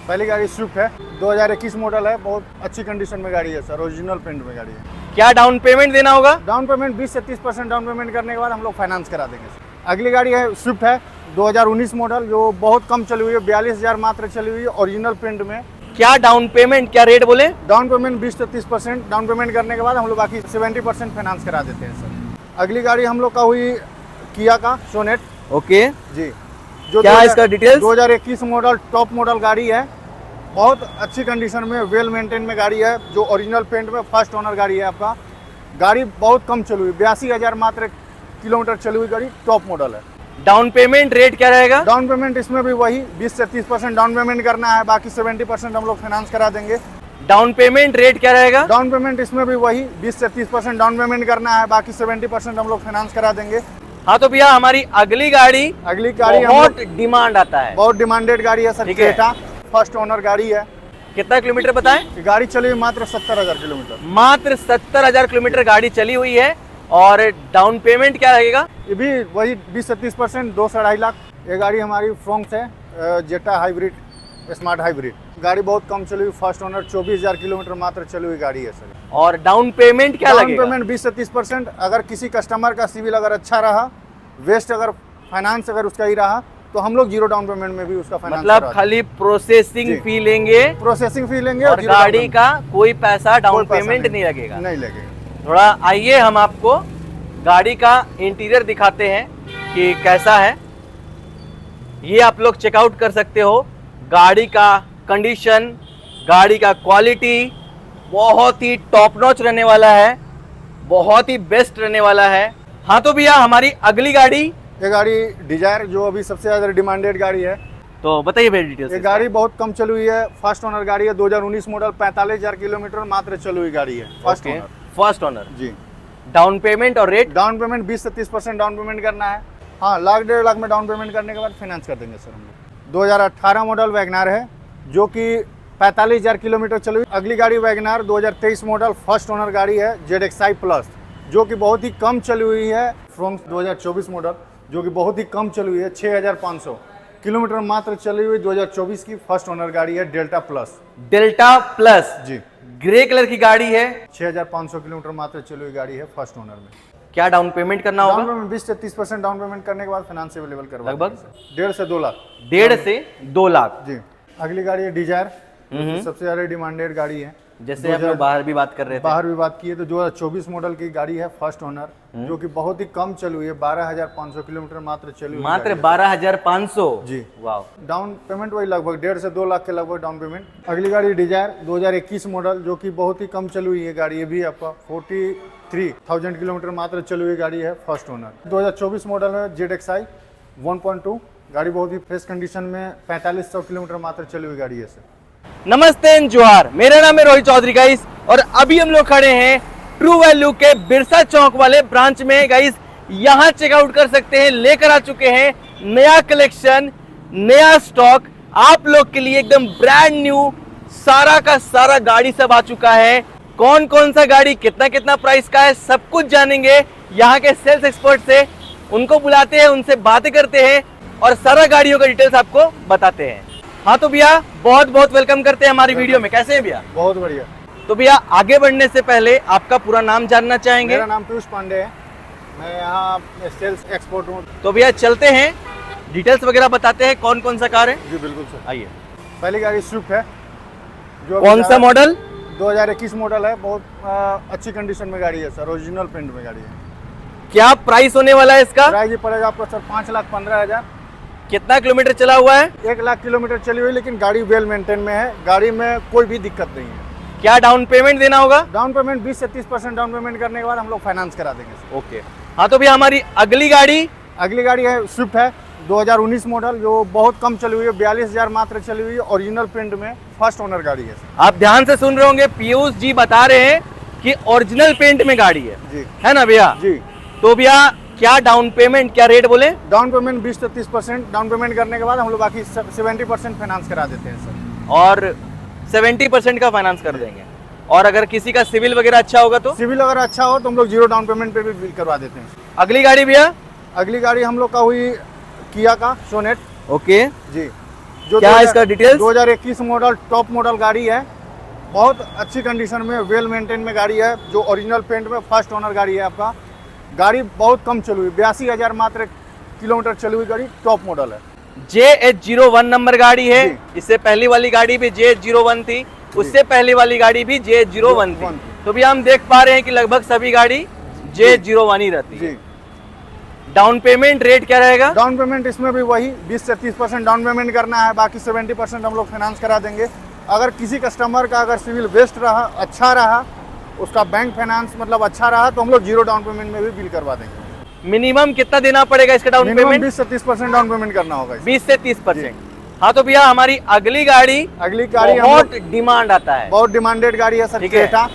पहली गाड़ी स्विफ्ट है, 2021 मॉडल है, बहुत अच्छी कंडीशन में गाड़ी है सर, ओरिजिनल प्रिंट में गाड़ी है। क्या डाउन पेमेंट देना होगा? डाउन पेमेंट 20 से 30% डाउन पेमेंट करने के बाद हम लोग फाइनेंस करा देंगे सर। अगली गाड़ी है स्विफ्ट है, 2019 मॉडल, जो बहुत कम चली हुई है, 42,000 मात्र चली हुई है, ओरिजिनल प्रिंट में। क्या डाउन पेमेंट, क्या रेट बोले? डाउन पेमेंट 20 से 30% डाउन पेमेंट करने के बाद हम लोग बाकी 70% फाइनेंस करा देते हैं सर। अगली गाड़ी हम लोग का हुई किया का सोनेट। ओके जी, जो क्या है इसका डिटेल्स? 2021 मॉडल, टॉप मॉडल गाड़ी है, बहुत अच्छी कंडीशन में, वेल मेंटेन में गाड़ी है, जो ओरिजिनल पेंट में, फर्स्ट ओनर गाड़ी है आपका। गाड़ी बहुत कम चली हुई, 82,000 मात्र किलोमीटर चली हुई गाड़ी, टॉप मॉडल है। डाउन पेमेंट रेट क्या रहेगा? डाउन पेमेंट इसमें भी वही 20 से 30% डाउन पेमेंट करना है, बाकी 70% हम लोग फाइनेंस करा देंगे। डाउन पेमेंट रेट क्या रहेगा? डाउन पेमेंट इसमें भी वही 20 से 30% डाउन पेमेंट करना है, बाकी 70% हम लोग फाइनेंस करा देंगे। हाँ तो भैया हमारी अगली गाड़ी बहुत डिमांड आता है, बहुत डिमांडेड गाड़ी है सर, क्रेटा, फर्स्ट ओनर गाड़ी है। कितना किलोमीटर बताएं? गाड़ी चली हुई मात्र 70,000 किलोमीटर। मात्र 70,000 किलोमीटर गाड़ी चली हुई है। और डाउन पेमेंट क्या लगेगा? ये भी वही 20 से 30%, 2 से 2.5 लाख। ये गाड़ी हमारी फ्रोंक्स है, जेटा हाइब्रिड, स्मार्ट हाइब्रिड। गाड़ी बहुत कम चली हुई, फर्स्ट ओनर, 24,000 किलोमीटर मात्र चली हुई गाड़ी है सर। और डाउन पेमेंट क्या लगेगा? डाउन पेमेंट 20 से 30%। अगर किसी कस्टमर का सिविल अगर अच्छा रहा, वेस्ट अगर फाइनेंस अगर उसका ही रहा, तो हम लोग 0 डाउन पेमेंट में भी उसका फाइनेंस मतलब खाली प्रोसेसिंग फी लेंगे, प्रोसेसिंग फी लेंगे और गाड़ी का कोई पैसा डाउन पेमेंट नहीं लगेगा। नहीं लगेगा। थोड़ा आइए हम आपको गाड़ी का इंटीरियर दिखाते हैं कि कैसा है। ये आप लोग चेकआउट कर सकते हो। गाड़ी का कंडीशन, गाड़ी का क्वालिटी बहुत ही टॉप नॉच रहने वाला है, बहुत ही बेस्ट रहने वाला है। हाँ तो भैया हमारी अगली गाड़ी, ये गाड़ी डिजायर, जो अभी सबसे ज्यादा डिमांडेड गाड़ी है। तो बताइए भैया डिटेल्स। ये गाड़ी बहुत कम चली हुई है, फर्स्ट ओनर गाड़ी है, 2019 मॉडल, 45,000 किलोमीटर मात्र चली हुई गाड़ी है, फर्स्ट ओनर जी। डाउन पेमेंट और रेट? डाउन पेमेंट 20 से 30% डाउन पेमेंट करना है। हाँ, 1 लाख 1.5 लाख में डाउन पेमेंट करने के बाद फाइनेंस कर देंगे सर हम लोग। 2018 मॉडल वैगनार है, जो कि 45,000 किलोमीटर चली हुई। अगली गाड़ी वैगनार 2023 मॉडल, फर्स्ट ओनर गाड़ी है, ZXi प्लस, जो कि बहुत ही कम चली हुई है। फ्रॉम 2024 मॉडल, जो कि बहुत ही कम चली हुई है, 6,500 किलोमीटर मात्र चली हुई, 2024 की फर्स्ट ओनर गाड़ी है, डेल्टा प्लस। डेल्टा प्लस जी, ग्रे कलर की गाड़ी है, 6,500 किलोमीटर मात्र चली हुई गाड़ी है, फर्स्ट ओनर में। क्या डाउन पेमेंट करना होगा? डाउन पेमेंट 20 से 30% डाउन पेमेंट करने के बाद फाइनेंस अवेलेबल करवा लगभग 1.5 से 2 लाख। 1.5 से 2 लाख जी। अगली गाड़ी है डिजायर, सबसे ज्यादा डिमांडेड गाड़ी है। जैसे हम लोग बाहर भी बात कर रहे थे, बाहर भी बात की है, तो 2024 मॉडल की गाड़ी है, फर्स्ट ओनर, जो कि बहुत ही कम चली हुई है, 12,500 किलोमीटर मात्र चली हुई, मात्र 12,500 जी। वाह। डाउन पेमेंट वही लगभग 1.5 से 2 लाख के लगभग डाउन पेमेंट। अगली गाड़ी डिजायर 2021 मॉडल, जो कि बहुत ही कम चली हुई है गाड़ी, ये भी आपका 43,000 किलोमीटर मात्र चली हुई गाड़ी है, फर्स्ट ओनर। 2024 मॉडल है, ZXi 1.2, गाड़ी बहुत ही फ्रेश कंडीशन में, 4500 किलोमीटर मात्र चली हुई गाड़ी है सर। नमस्ते एंड जोहार, मेरा नाम है रोहित चौधरी गाइस, और अभी हम लोग खड़े हैं ट्रू वैल्यू के बिरसा चौक वाले ब्रांच में गाइस। यहाँ चेकआउट कर सकते हैं, लेकर आ चुके हैं नया कलेक्शन, नया स्टॉक आप लोग के लिए, एकदम ब्रांड न्यू, सारा का सारा गाड़ी सब आ चुका है। कौन कौन सा गाड़ी कितना कितना प्राइस का है, सब कुछ जानेंगे यहाँ के सेल्स एक्सपर्ट से। उनको बुलाते हैं, उनसे बातें करते हैं और सारा गाड़ियों का डिटेल्स आपको बताते हैं। हाँ तो भैया बहुत बहुत वेलकम करते हैं हमारी वीडियो में। कैसे हैं भैया? बहुत बढ़िया। तो भैया आगे बढ़ने से पहले आपका पूरा नाम जानना चाहेंगे? मेरा नाम पीयूष पांडे है, मैं यहाँ सेल्स एक्सपर्ट हूँ। तो भैया चलते हैं, डिटेल्स वगैरह बताते हैं कौन कौन सा कार है। जी बिल्कुल सर, आइए। पहली गाड़ी स्विफ्ट है, जो कौन सा मॉडल? 2021 मॉडल है, बहुत अच्छी कंडीशन में गाड़ी है सर, ओरिजिनल प्रिंट में गाड़ी है। क्या प्राइस होने वाला है इसका? प्राइस पड़ेगा आपको सर 5,15,000। कितना किलोमीटर चला हुआ है? 1 लाख किलोमीटर चली हुई, लेकिन गाड़ी वेल मेंटेन में है, गाड़ी में कोई भी दिक्कत नहीं है। क्या डाउन पेमेंट देना होगा? डाउन पेमेंट 20 से 30% डाउन पेमेंट करने के बाद हम लोग फाइनेंस करा देंगे। ओके। हाँ तो भैया हमारी अगली गाड़ी, अगली गाड़ी है स्विफ्ट है, 2019 मॉडल, जो बहुत कम चली हुई है, 42,000 मात्र चली हुई है, ओरिजिनल प्रिंट में, फर्स्ट ओनर गाड़ी है। आप ध्यान से सुन रहे होंगे, पीयूष जी बता रहे हैं कि ओरिजिनल पेंट में गाड़ी है जी, है ना भैया? जी। तो भैया क्या डाउन पेमेंट, क्या रेट बोले? डाउन पेमेंट 20 से 30% डाउन पेमेंट करने के बाद हम लोग बाकी 70% फाइनेंस करा देते हैं सर। और 70% का फाइनेंस कर देंगे। और अगर किसी का सिविल वगैरह अच्छा होगा तो? सिविल अगर अच्छा हो तो हम लोग 0 डाउन पेमेंट पे भी करवा देते हैं। अगली गाड़ी भैया? अगली गाड़ी हम लोग का हुई किया का सोनेट। ओके। जी, जो क्या है इसका डिटेल्स? 2021 मॉडल टॉप मॉडल गाड़ी है, बहुत अच्छी कंडीशन में, वेल मेंटेन में गाड़ी है, जो ओरिजिनल पेंट में फर्स्ट ओनर गाड़ी है आपका। गाड़ी बहुत कम चली हुई, 82,000 मात्र किलोमीटर चली हुई गाड़ी, टॉप मॉडल है। JH01 नंबर गाड़ी है। जी। इससे पहली वाली गाड़ी भी JH01 थी, उससे पहली वाली गाड़ी भी JH01 थी। तो भी हम देख पा रहे हैं कि लगभग सभी गाड़ी JH01 ही रहती है। जी। डाउन पेमेंट रेट क्या रहेगा? डाउन पेमेंट इसमें भी वही 20 से 30% डाउन पेमेंट करना है, बाकी 70% हम लोग फाइनेंस करा देंगे। अगर किसी कस्टमर का अगर सिविल बेस्ट रहा, अच्छा रहा, उसका बैंक फाइनेंस मतलब अच्छा रहा, तो हम लोग 0 डाउन पेमेंट में भी बिल करवा देंगे। मिनिमम कितना देना पड़ेगा इसका डाउन पेमेंट? 20 से 30% डाउन पेमेंट करना होगा इसमें। 20 से 30%। हाँ तो भैया हमारी अगली गाड़ी हम बहुत लोग- डिमांड आता है, बहुत डिमांडेड गाड़ी है सर, ठीक है। क्रेटा,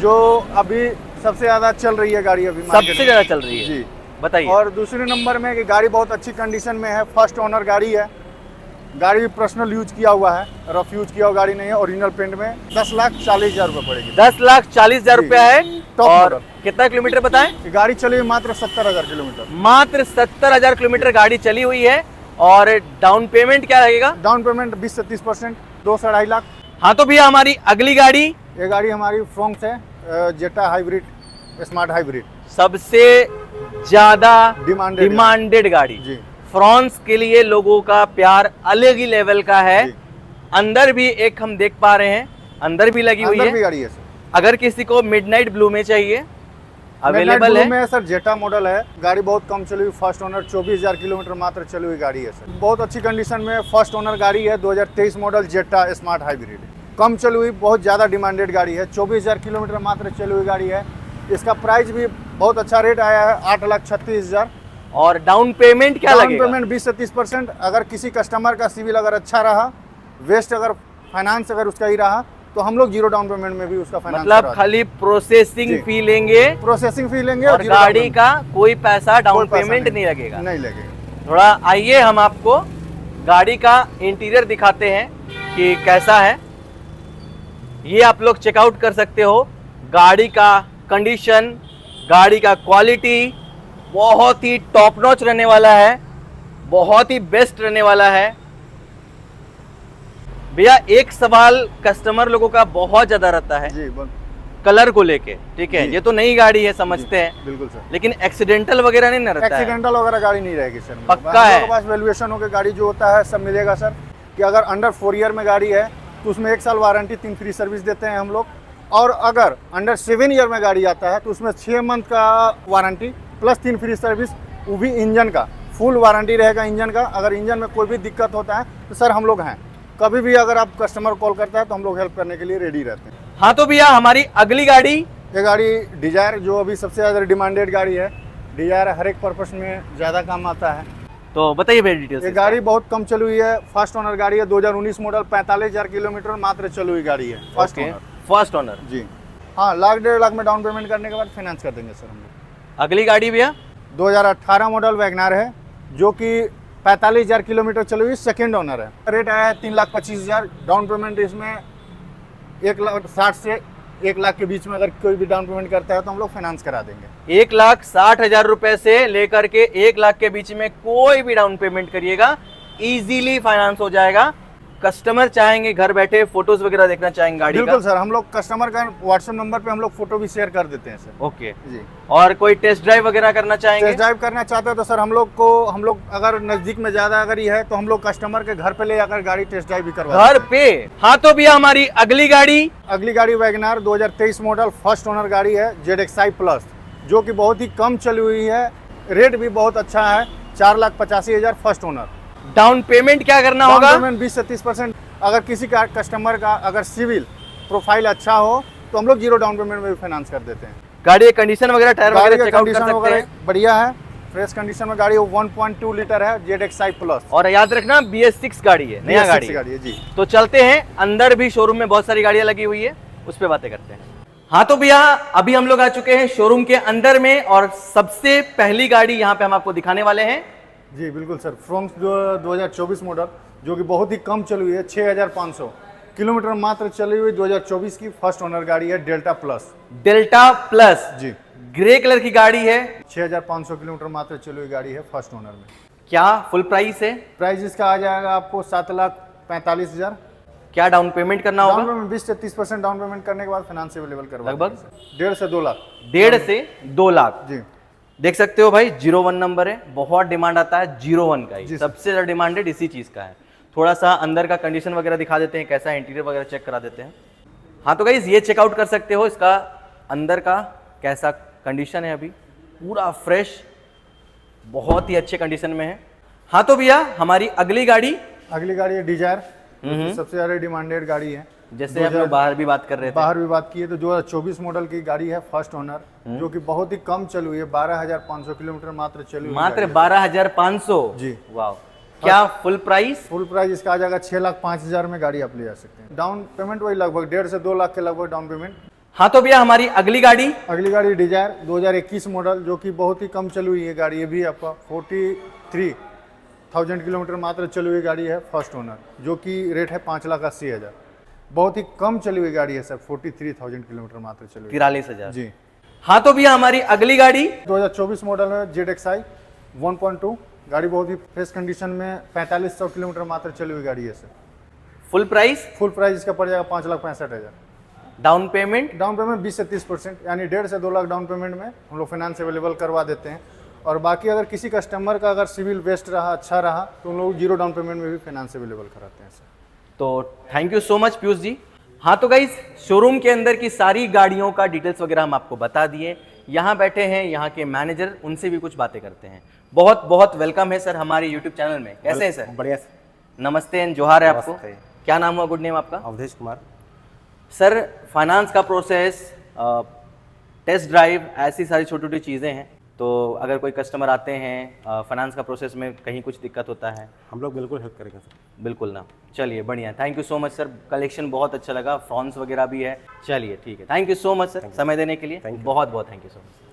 जो अभी सबसे ज्यादा चल रही है गाड़ी अभी मार्केट सबसे में। ज्यादा चल रही है। जी। बताइए। और दूसरे नंबर में कि गाड़ी बहुत अच्छी कंडीशन में है, फर्स्ट ओनर गाड़ी है। गाड़ी भी पर्सनल यूज किया हुआ है, रफ यूज किया हुआ गाड़ी नहीं है, ओरिजिनल पेंट में। 10,40,000 रुपये पड़ेगी। 10,40,000 जी। रुपया है। टॉप और मॉडल। कितना किलोमीटर बताएं? ये गाड़ी चली हुई मात्र 70,000 किलोमीटर। मात्र 70,000 किलोमीटर गाड़ी चली हुई है। और डाउन पेमेंट क्या लगेगा? डाउन पेमेंट 20 से 30%, 2 से 2.5 लाख। हाँ तो भैया हमारी अगली गाड़ी ये गाड़ी हमारी फ्रोंक्स है, जेटा हाइब्रिड, स्मार्ट हाइब्रिड, सबसे ज्यादा डिमांडेड डिमांडेड गाड़ी। जी। फ्रांस के लिए लोगों का प्यार अलग ही लेवल का है। जी। अंदर भी एक हम देख पा रहे हैं, अंदर भी लगी हुई अंदर है। भी गाड़ी है सर, अगर किसी को मिडनाइट ब्लू में चाहिए Midnight अवेलेबल Blue है। में सर जेटा मॉडल है। गाड़ी बहुत कम चली हुई, फर्स्ट ओनर, 24,000 किलोमीटर मात्र चली हुई गाड़ी है सर। बहुत अच्छी कंडीशन में फर्स्ट ओनर गाड़ी है, 2023 मॉडल जेटा स्मार्ट हाइब्रिड। कम चली हुई, बहुत ज़्यादा डिमांडेड गाड़ी है, 24,000 किलोमीटर मात्र चली हुई गाड़ी है। इसका प्राइस भी बहुत अच्छा रेट आया है, 8,36,000। और डाउन पेमेंट क्या डाउन लगेगा? पेमेंट 20 से 30%। अगर किसी कस्टमर का सिविल अगर अच्छा रहा, वेस्ट अगर फाइनेंस अगर उसका ही रहा, तो हम लोग 0 डाउन पेमेंट में भी उसका फाइनेंस मतलब खाली प्रोसेसिंग जी। फी लेंगे प्रोसेसिंग फी लेंगे और 0 डाउन गाड़ी पेमेंट। का कोई पैसा डाउन कोई पैसा पेमेंट नहीं लगेगा। नहीं लगेगा। थोड़ा आइए हम आपको गाड़ी का इंटीरियर दिखाते हैं कि कैसा है। ये आप लोग चेकआउट कर सकते हो। गाड़ी का कंडीशन, गाड़ी का क्वालिटी बहुत ही टॉप नॉच रहने वाला है, बहुत ही बेस्ट रहने वाला है। भैया एक सवाल कस्टमर लोगों का बहुत ज्यादा रहता है जी बोल। कलर को लेके, ठीक है? जी। ये तो नई गाड़ी है, समझते हैं, बिल्कुल सर। लेकिन एक्सीडेंटल वगैरह नहीं ना रहता है? एक्सीडेंटल वगैरह गाड़ी नहीं रहेगी सर। पक्का है? हम लोग के पास वैल्यूएशन होकर गाड़ी जो होता है सब मिलेगा सर। कि अगर अंडर 4 ईयर में गाड़ी है तो उसमें 1 साल वारंटी, 3 फ्री सर्विस देते हैं हम लोग। और अगर अंडर 7 ईयर में गाड़ी आता है तो उसमें 6 मंथ का वारंटी प्लस 3 फ्री सर्विस, वो भी इंजन का फुल वारंटी रहेगा इंजन का। अगर इंजन में कोई भी दिक्कत होता है तो सर हम लोग हैं, कभी भी अगर आप कस्टमर कॉल करता है तो हम लोग हेल्प करने के लिए रेडी रहते हैं। हाँ तो भैया हमारी अगली गाड़ी ये गाड़ी डिजायर, जो अभी सबसे ज़्यादा डिमांडेड गाड़ी है। डिजायर हर एक पर्पस में ज़्यादा काम आता है। तो बताइए भैया डिटेल्स। ये गाड़ी बहुत कम चली हुई है, फर्स्ट ओनर गाड़ी है, 2019 मॉडल, 45,000 किलोमीटर मात्र चली हुई गाड़ी है, फर्स्ट ओनर। First owner. जी हाँ, 1,00,000 1.5 लाख में डाउन पेमेंट करने के बाद फाइनेंस कर देंगे सर हम लोग। अगली गाड़ी भैया 2018 मॉडल वैगनार है, जो कि 45,000 किलोमीटर चली हुई, सेकेंड ओनर है। रेट आया है 3,25,000। डाउन पेमेंट इसमें 1,60,000 से 1 लाख के बीच में अगर कोई भी डाउन पेमेंट करता है तो हम लोग फाइनेंस करा देंगे। 1,60,000 रुपए से लेकर के 1 लाख के बीच में कोई भी डाउन पेमेंट करिएगा, इजीली फाइनेंस हो जाएगा। कस्टमर चाहेंगे घर बैठे फोटोज वगैरह देखना चाहेंगे गाड़ी का? बिल्कुल सर, हम लोग कस्टमर का व्हाट्सएप नंबर पे हम लोग फोटो भी शेयर कर देते हैं सर। ओके। जी। और कोई टेस्ट ड्राइव वगैरह करना चाहेंगे? टेस्ट ड्राइव करना चाहते हो तो सर हम लोग अगर नजदीक में ज्यादा अगर ही है तो हम लोग कस्टमर के घर पे ले जाकर गाड़ी टेस्ट ड्राइव भी करवा घर देते हैं। पे। हाँ तो भैया हमारी अगली गाड़ी अगली गाड़ी वैगनार 2023 मॉडल, फर्स्ट ओनर गाड़ी है, ZXi प्लस, जो कि बहुत ही कम चली हुई है। रेट भी बहुत अच्छा है, 4,85,000 फर्स्ट ओनर। डाउन पेमेंट क्या करना डाउन होगा? पेमेंट 20 से 30%। अगर किसी का कस्टमर का अगर सिविल प्रोफाइल अच्छा हो तो हम लोग 0 डाउन पेमेंट में भी फाइनेंस कर देते हैं। गाड़ी की कंडीशन वगैरह, टायर गाड़ी वगैरह का चेकआउट कर कंडीशन सकते हैं। वगैरह बढ़िया है, फ्रेश कंडीशन में गाड़ी 1.2 लीटर है, ZXi प्लस। और याद रखना BS6 गाड़ी है, नया गाड़ी है। गाड़ी है जी। तो चलते हैं अंदर, भी शोरूम में बहुत सारी गाड़ियां लगी हुई है, उस पर बातें करते हैं। हाँ तो भैया अभी हम लोग आ चुके हैं शोरूम के अंदर में, और सबसे पहली गाड़ी यहाँ पे हम आपको दिखाने वाले हैं। जी बिल्कुल सर, फ्रोंक्स 2024 मॉडल, जो कि बहुत ही कम चली हुई है, 6,500 किलोमीटर मात्र चली हुई, 2024 की फर्स्ट ओनर गाड़ी है, डेल्टा प्लस। डेल्टा प्लस जी। ग्रे कलर की गाड़ी है। 6,500 किलोमीटर मात्र चली हुई गाड़ी है, फर्स्ट ओनर में। क्या फुल प्राइस है? प्राइस इसका आ जाएगा आपको 7,45,000। क्या डाउन पेमेंट करना डाउन होगा? पेमेंट 20 से 30% डाउन पेमेंट करने के बाद फाइनेंस अवेलेबल करवा लगभग? देंगे सर। 1.5 से 2 लाख। 1.5 से 2 लाख। जी देख सकते हो भाई, 01 नंबर है, बहुत डिमांड आता है 01 का ही, जी सर। सबसे ज्यादा डिमांडेड इसी चीज का है। थोड़ा सा अंदर का कंडीशन वगैरह दिखा देते हैं, कैसा इंटीरियर वगैरह चेक करा देते हैं। हाँ तो गाइस ये चेकआउट कर सकते हो, इसका अंदर का कैसा कंडीशन है, अभी पूरा फ्रेश, बहुत ही अच्छे कंडीशन में है। हाँ तो भैया हमारी अगली गाड़ी है डिजायर, सबसे ज्यादा डिमांडेड गाड़ी है। जैसे हम लोग बाहर भी बात कर रहे थे, बाहर भी बात की है तो 2024 मॉडल की गाड़ी है, फर्स्ट ओनर, जो कि बहुत ही कम चली हुई है, 12,500 किलोमीटर मात्र चली हुई मात्र गाड़ी है। 12,500। जी। वाह। क्या फुल प्राइस? फुल प्राइस इसका आ जाएगा 6,05,000 में गाड़ी आप ले जा सकते हैं। डाउन पेमेंट वही लगभग 1.5 से 2 लाख के लगभग डाउन पेमेंट। हाँ तो भैया हमारी अगली गाड़ी डिजायर 2021 मॉडल, जो कि बहुत ही कम चली हुई है गाड़ी, ये भी आपका 43,000 किलोमीटर मात्र चली हुई गाड़ी है, फर्स्ट ओनर, जो कि रेट है 5,80,000। बहुत ही कम चली हुई गाड़ी है सर, 43,000 किलोमीटर मात्र चली हुई। 43,000। जी। हाँ तो भैया हमारी अगली गाड़ी 2024 मॉडल है ZXi 1.2, गाड़ी बहुत ही फ्रेश कंडीशन में 4,500 किलोमीटर मात्र चली हुई गाड़ी है sir. Full price? Full price इसका पड़ जाएगा 5,65,000। Down payment? डाउन पेमेंट 20 से 30%, यानी 1.5 से 2 लाख डाउन पेमेंट में हम लोग फाइनेंस अवेलेबल करवा देते हैं। और बाकी अगर किसी कस्टमर का अगर सिविल बेस्ट रहा, अच्छा रहा, तो हम लोग 0 डाउन पेमेंट में भी फाइनेंस अवेलेबल कराते हैं सर। तो thank you so much Piyush ji. हाँ तो गाइस शोरूम के अंदर की सारी गाड़ियों का डिटेल्स वगैरह हम आपको बता दिए। यहाँ बैठे हैं यहाँ के मैनेजर, उनसे भी कुछ बातें करते हैं। बहुत बहुत वेलकम है सर हमारे यूट्यूब चैनल में। कैसे हैं सर? बढ़िया सर। नमस्ते एंड जोहार है आपको। नमस्ते। क्या नाम हुआ, गुड नेम आपका? अवधेश कुमार। सर फाइनेंस का प्रोसेस, टेस्ट ड्राइव, ऐसी सारी छोटी छोटी चीज़ें हैं, तो अगर कोई कस्टमर आते हैं फाइनेंस का प्रोसेस में कहीं कुछ दिक्कत होता है, हम लोग बिल्कुल हेल्प करेंगे सर। बिल्कुल ना। चलिए बढ़िया, thank you so much sir. Collection बहुत अच्छा लगा, फ्रॉन्स वगैरह भी है। चलिए ठीक है, thank you so much sir समय देने के लिए। बहुत बहुत थैंक यू सो मच।